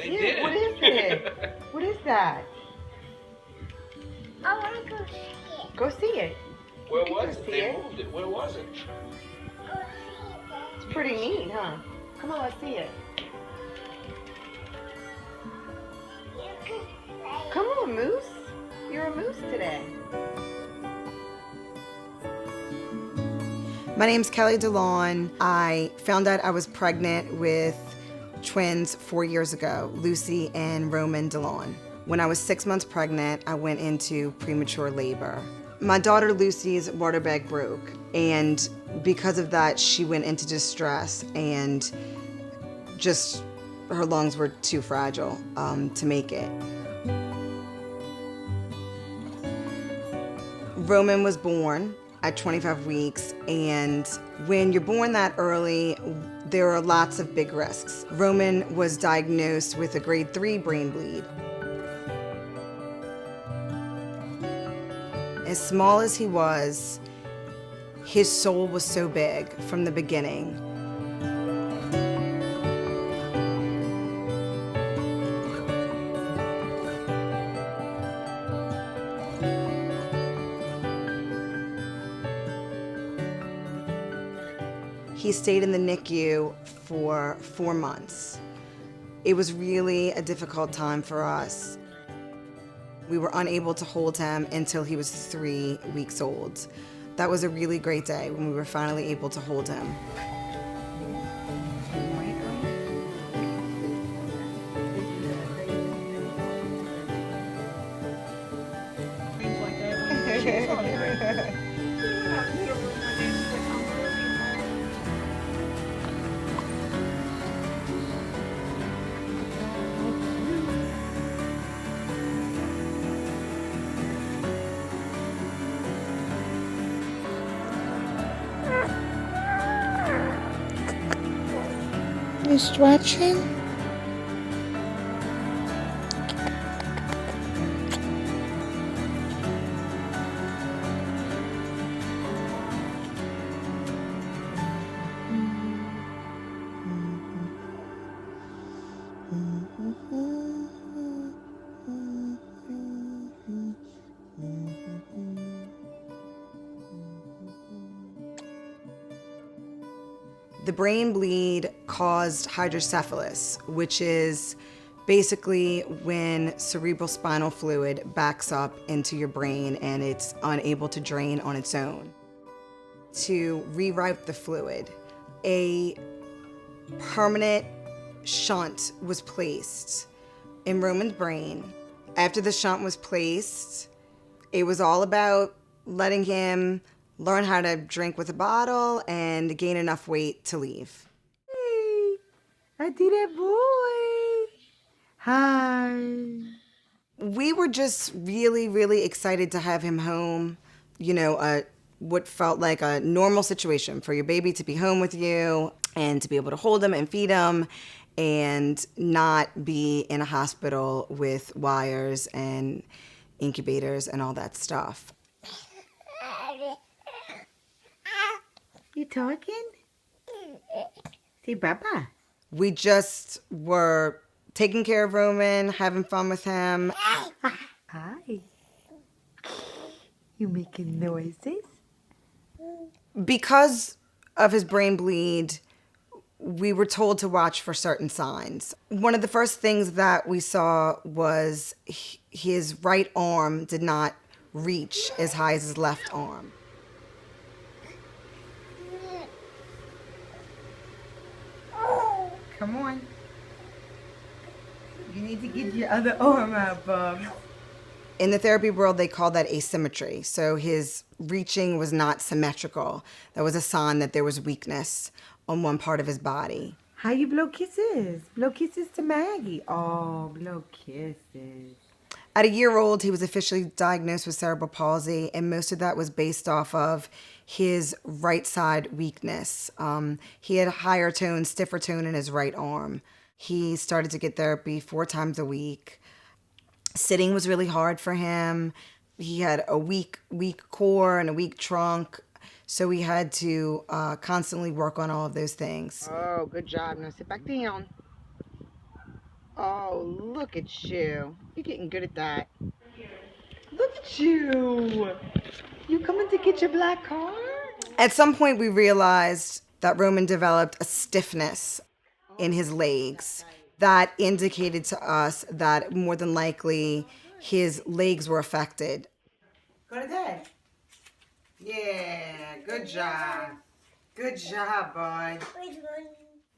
They Yeah, did. what is it? What is that? I want to go see it. Go see it. Where You can was go it? see They it. moved it. Where was it? Go see it. It's pretty neat, huh? Come on, let's see it. You can say Come on, Moose. You're a moose today. My name's Kelley Delaune. I found out I was pregnant with twins 4 years ago, Lucy and Roman Delaune. When I was 6 months pregnant, I went into premature labor. My daughter Lucy's water bag broke, and because of that, she went into distress, and just her lungs were too fragile to make it. Roman was born at 25 weeks, and when you're born that early, there are lots of big risks. Roman was diagnosed with a grade 3 brain bleed. As small as he was, his soul was so big from the beginning. He stayed in the NICU for 4 months. It was really a difficult time for us. We were unable to hold him until he was 3 weeks old. That was a really great day when we were finally able to hold him. you stretching. The brain bleed caused hydrocephalus, which is basically when cerebral spinal fluid backs up into your brain and it's unable to drain on its own. To reroute the fluid, a permanent shunt was placed in Roman's brain. After the shunt was placed, it was all about letting him learn how to drink with a bottle and gain enough weight to leave. Hey, I did that boy. Hi. We were just really, really excited to have him home. You know, what felt like a normal situation for your baby to be home with you and to be able to hold him and feed him and not be in a hospital with wires and incubators and all that stuff. You talking? Say Papa. We just were taking care of Roman, having fun with him. Hi. You making noises? Because of his brain bleed, we were told to watch for certain signs. One of the first things that we saw was his right arm did not reach as high as his left arm. Come on. You need to get your other arm out, Bob. In the therapy world, they call that asymmetry. So his reaching was not symmetrical. That was a sign that there was weakness on one part of his body. How you blow kisses? Blow kisses to Maggie. Oh, blow kisses. At a year old, he was officially diagnosed with cerebral palsy, and most of that was based off of his right side weakness. He had a higher tone, stiffer tone in his right arm. He started to get therapy 4 times a week. Sitting was really hard for him. He had a weak core and a weak trunk, so we had to constantly work on all of those things. Oh, good job. Now sit back down. Oh, look at you. You're getting good at that. Look at you. You coming to get your black card? At some point, we realized that Roman developed a stiffness in his legs that indicated to us that more than likely his legs were affected. Go to bed. Yeah, good job. Good job, bud.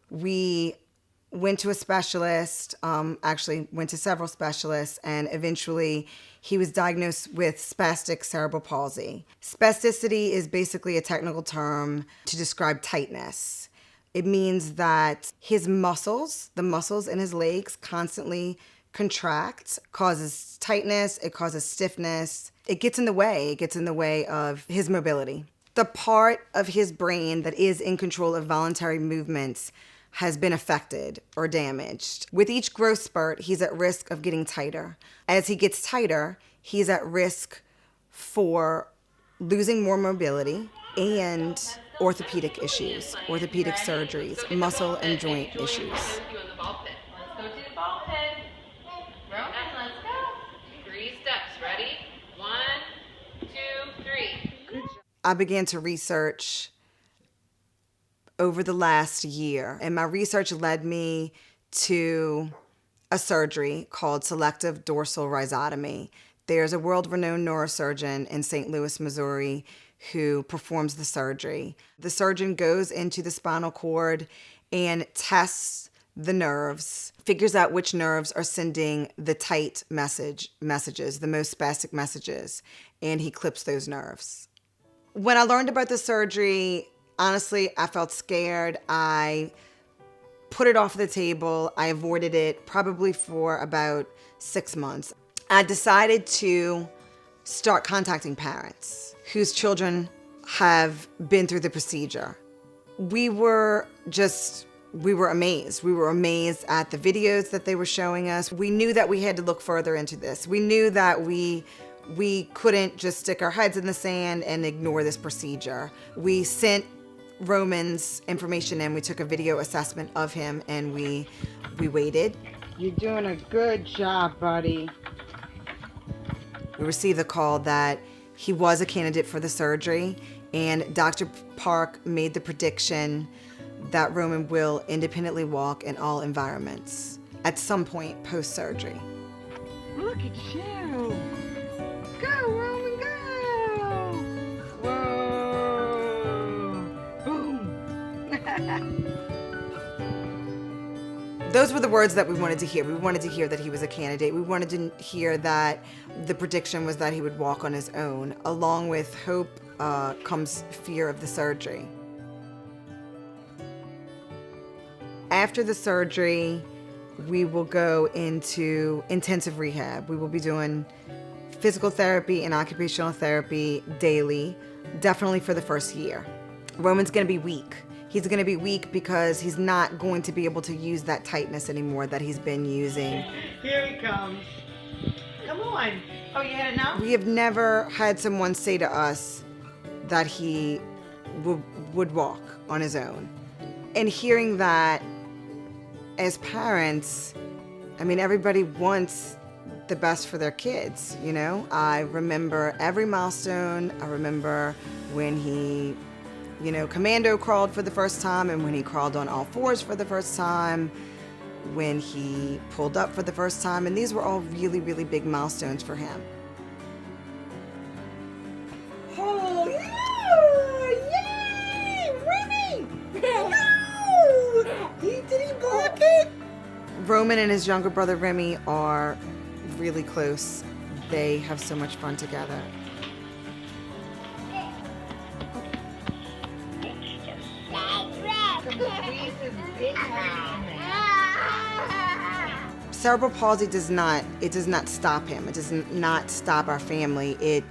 We went to a specialist, actually went to several specialists, and eventually he was diagnosed with spastic cerebral palsy. Spasticity is basically a technical term to describe tightness. It means that his muscles, the muscles in his legs, constantly contract, causes tightness, it causes stiffness. It gets in the way. It gets in the way of his mobility. The part of his brain that is in control of voluntary movements has been affected or damaged. With each growth spurt, he's at risk of getting tighter. As he gets tighter, he's at risk for losing more mobility and orthopedic issues, orthopedic surgeries, muscle and joint issues. Let's go to the ball pit. Roman, let's go. 3 steps. Ready? 1, 2, 3. I began to research over the last year, and my research led me to a surgery called selective dorsal rhizotomy. There's a world-renowned neurosurgeon in St. Louis, Missouri, who performs the surgery. The surgeon goes into the spinal cord and tests the nerves, figures out which nerves are sending the tight messages, the most spastic messages, and he clips those nerves. When I learned about the surgery, honestly, I felt scared. I put it off the table. I avoided it probably for about 6 months. I decided to start contacting parents whose children have been through the procedure. We were amazed. We were amazed at the videos that they were showing us. We knew that we had to look further into this. We knew that we couldn't just stick our heads in the sand and ignore this procedure. We sent Roman's information in. We took a video assessment of him, and we waited. You're doing a good job, buddy. We received the call that he was a candidate for the surgery, and Dr. Park made the prediction that Roman will independently walk in all environments at some point post-surgery. Look at you. Go, Roman, go. Whoa. Boom. Those were the words that we wanted to hear. We wanted to hear that he was a candidate. We wanted to hear that the prediction was that he would walk on his own. Along with hope comes fear of the surgery. After the surgery, we will go into intensive rehab. We will be doing physical therapy and occupational therapy daily, definitely for the first year. Roman's going to be weak. He's going to be weak because he's not going to be able to use that tightness anymore that he's been using. Here he comes. Come on. Oh, you had enough? We have never had someone say to us that he would walk on his own. And hearing that as parents, I mean, everybody wants the best for their kids, you know? I remember every milestone. I remember when he, commando crawled for the first time, and when he crawled on all fours for the first time, when he pulled up for the first time, and these were all really, really big milestones for him. Oh, yeah! Yay! Remy! No! Did he block it? Roman and his younger brother Remy are really close. They have so much fun together. Cerebral palsy does not stop him. It does not stop our family.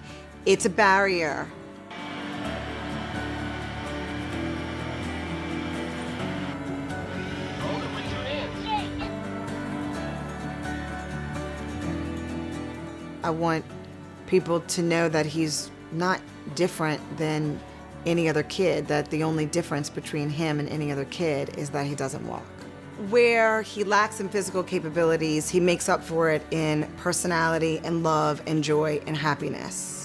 It's a barrier. I want people to know that he's not different than any other kid, that the only difference between him and any other kid is that he doesn't walk. Where he lacks in physical capabilities, he makes up for it in personality and love and joy and happiness.